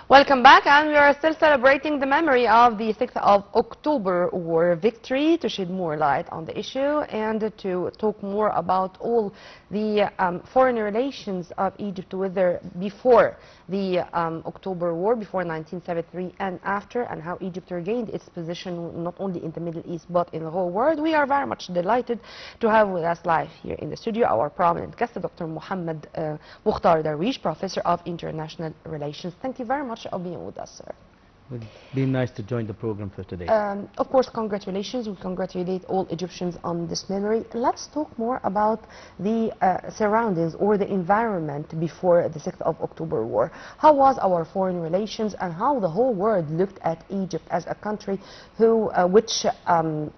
Welcome back, and we are still celebrating the memory of the 6th of October war victory, to shed more light on the issue and to talk more about all the foreign relations of Egypt, whether before the October war, before 1973 and after, and how Egypt regained its position not only in the Middle East but in the whole world. We are very much delighted to have with us live here in the studio our prominent guest, Dr. Mohamed Moukhtar Darwish, Professor of International Relations. Thank you very much for being with us, sir. It would be nice to join the program for today. Of course, congratulations. We congratulate all Egyptians on this memory. Let's talk more about the surroundings or the environment before the 6th of October war. How was our foreign relations and how the whole world looked at Egypt as a country which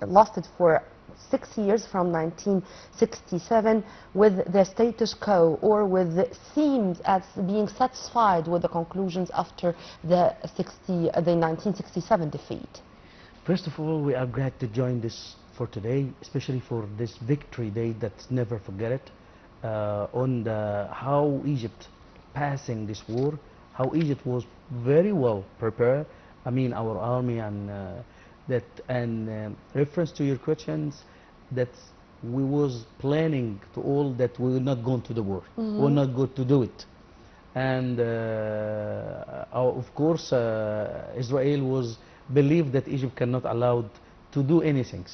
lasted for 6 years from 1967 with the status quo, or with the themes as being satisfied with the conclusions after the 1967 defeat? First of all, we are glad to join this for today, especially for this victory day that's never forget it, on how Egypt passing this war, how Egypt was very well prepared. I mean, our army and reference to your questions, that we was planning to all that we will not go into the war, we will not go to do it. And of course, Israel was believed that Egypt cannot allowed to do anything.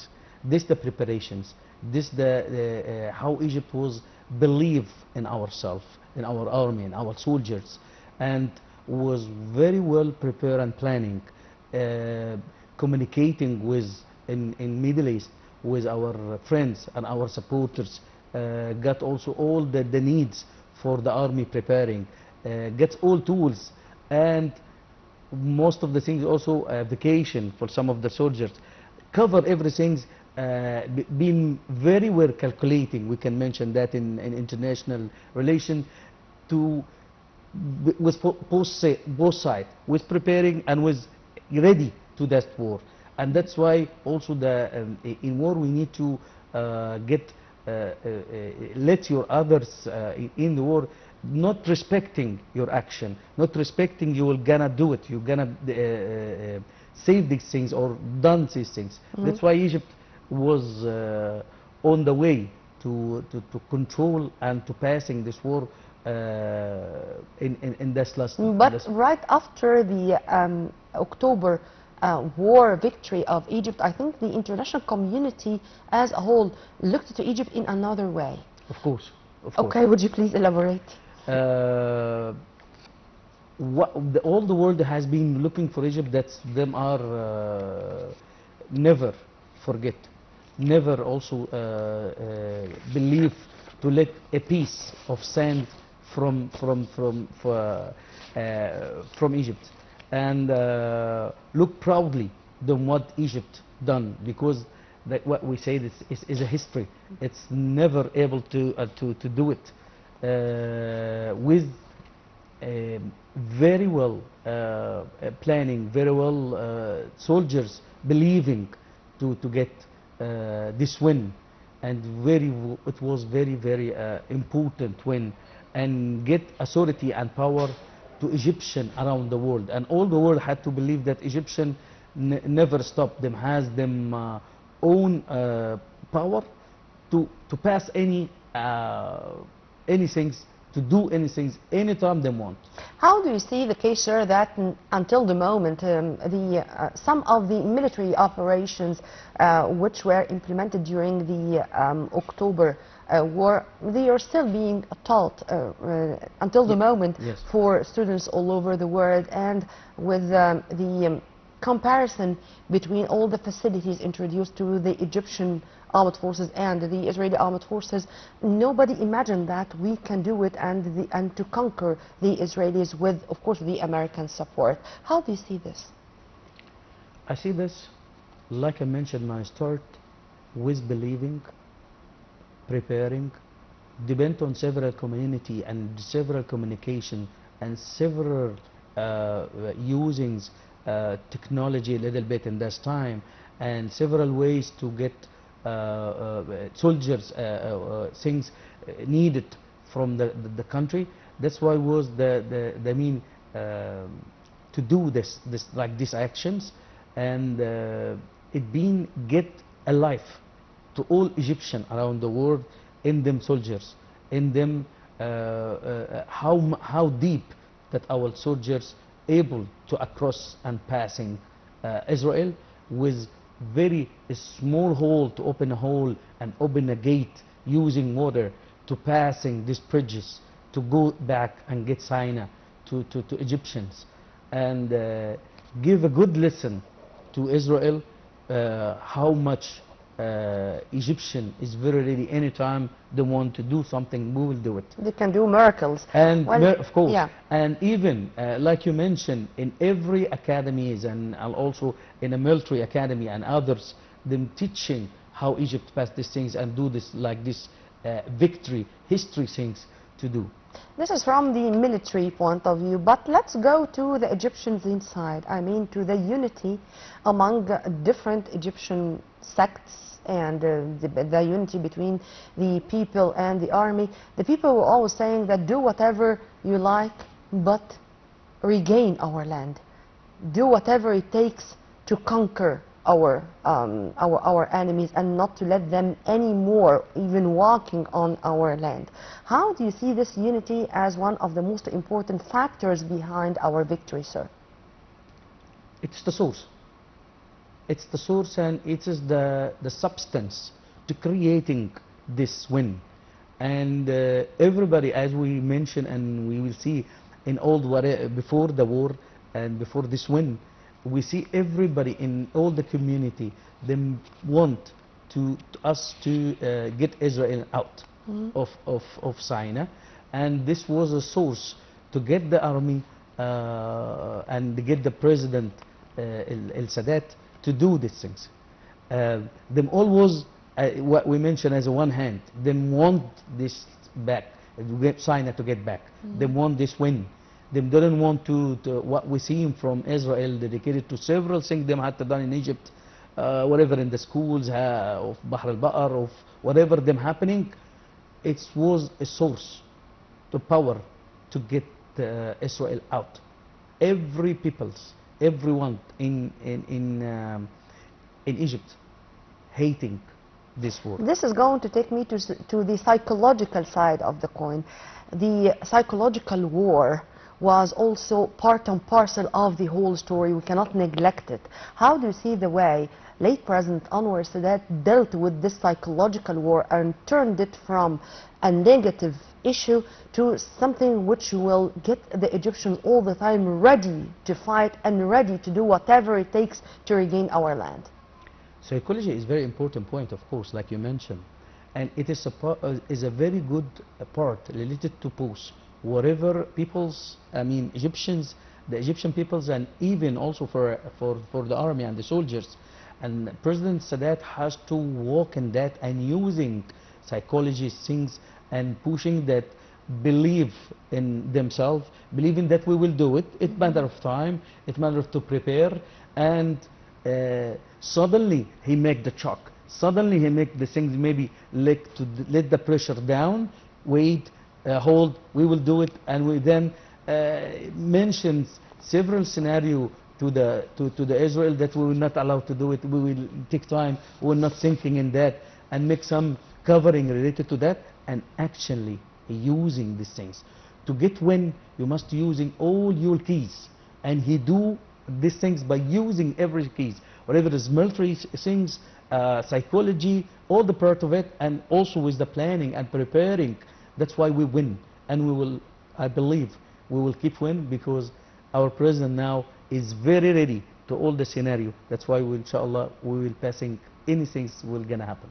This the preparations, this the how Egypt was believe in ourselves, in our army, in our soldiers, and was very well prepared and planning, communicating with in Middle East with our friends and our supporters, got also all the needs for the army preparing, gets all tools, and most of the things also vacation for some of the soldiers, cover everything, been very well calculating. We can mention that in international relation, with both sides, with preparing and with ready to that war. And that's why also in war we need to let your others in the war not respecting your action, not respecting you will gonna do it, you're gonna save these things or done these things. That's why Egypt was on the way to control and to passing this war in this last. But right after the October war victory of Egypt, I think the international community as a whole looked to Egypt in another way. Of course. Okay, would you please elaborate? All the world has been looking for Egypt. That them are never forget, never also believe to let a piece of sand from Egypt, and look proudly on what Egypt done, because what we say is a history. It's never able to do it with very well planning, very well soldiers believing to get this win, and it was very important win, and get authority and power to Egyptian around the world, and all the world had to believe that Egyptian never stop them, has them own power to pass anything, to do anything anytime they want. How do you see the case, sir, that until the moment some of the military operations which were implemented during the October war, they are still being taught until the moment for students all over the world, and with the comparison between all the facilities introduced to the Egyptian armed forces and the Israeli armed forces, nobody imagined that we can do it and to conquer the Israelis with, of course, the American support. How do you see this? I see this, like I mentioned when I start, with believing, preparing, depend on several community and several communication and several using technology a little bit in this time, and several ways to get soldiers things needed from the country. That's why was the main to do these actions, and it being get a life to all Egyptian around the world, in them soldiers, in them how deep that our soldiers able to across and passing Israel with very small hole, to open a hole and open a gate using water, to passing these bridges to go back and get Sinai to Egyptians, and give a good lesson to Israel how much Egyptian is very ready. Anytime they want to do something, we will do it. They can do miracles. And Well, of course, yeah. and even like you mentioned, in every academies and also in a military academy and others, them teaching how Egypt passed these things and do this like this victory history things to do. This is from the military point of view, but let's go to the Egyptians inside. I mean, to the unity among different Egyptian sects and the unity between the people and the army. The people were always saying that do whatever you like, but regain our land. Do whatever it takes to conquer our enemies and not to let them anymore even walking on our land. How do you see this unity as one of the most important factors behind our victory, sir? It's the source. It's the source, and it is the substance to creating this win. And everybody, as we mentioned and we will see in old before the war and before this win, we see everybody in all the community, they want us to get Israel out of Sinai, and this was a source to get the army and to get the president El Sadat to do these things. Them always, what we mentioned as a one hand, they want this back, get Sinai to get back. They want this win. They didn't want to what we see from Israel dedicated to several things they had done in Egypt, whatever in the schools of Bahr al-Baqar, of whatever them happening. It was a source to power to get Israel out. Every peoples, everyone in Egypt hating this war. This is going to take me to the psychological side of the coin. The psychological war was also part and parcel of the whole story. We cannot neglect it. How do you see the way late President Anwar Sadat dealt with this psychological war and turned it from a negative issue to something which will get the Egyptians all the time ready to fight and ready to do whatever it takes to regain our land? Psychology is a very important point, of course, like you mentioned, and it is a very good part related to peace. Whatever peoples, I mean Egyptians, the Egyptian peoples, and even also for the army and the soldiers. And President Sadat has to walk in that and using psychology things and pushing that believe in themselves, believing that we will do it. It's matter of time, it's matter to prepare, and suddenly he make the shock. Suddenly he make the things maybe let the pressure down, wait, hold, we will do it, and we then mentions several scenarios to the Israel that we will not allow to do it. We will take time. We will not thinking in that, and make some covering related to that, and actually using these things to get win. You must using all your keys, and he do these things by using every keys, whatever is military things, psychology, all the part of it, and also with the planning and preparing. That's why we win, and we will, I believe, we will keep win because our president now is very ready to all the scenario. That's why we, inshallah, we will passing anything will gonna happen.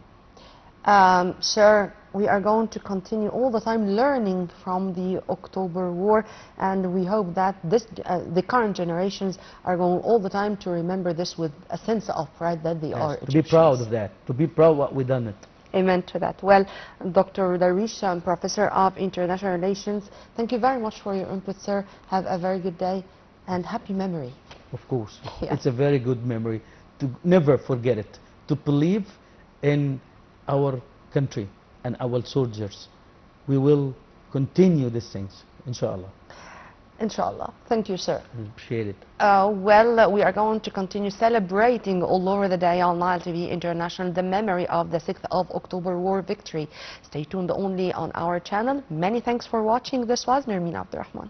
Sir, we are going to continue all the time learning from the October War, and we hope that the current generations are going all the time to remember this with a sense of pride that they are to be proud of that, to be proud what we done it. Amen to that. Well, Dr. Darwish, Professor of International Relations, thank you very much for your input, sir. Have a very good day and happy memory. Of course, Yeah. It's a very good memory to never forget it, to believe in our country and our soldiers. We will continue these things, inshallah. Inshallah. Thank you, sir. Appreciate it. We are going to continue celebrating all over the day on Nile TV International the memory of the 6th of October war victory. Stay tuned only on our channel. Many thanks for watching. This was Nermeen Abdurrahman.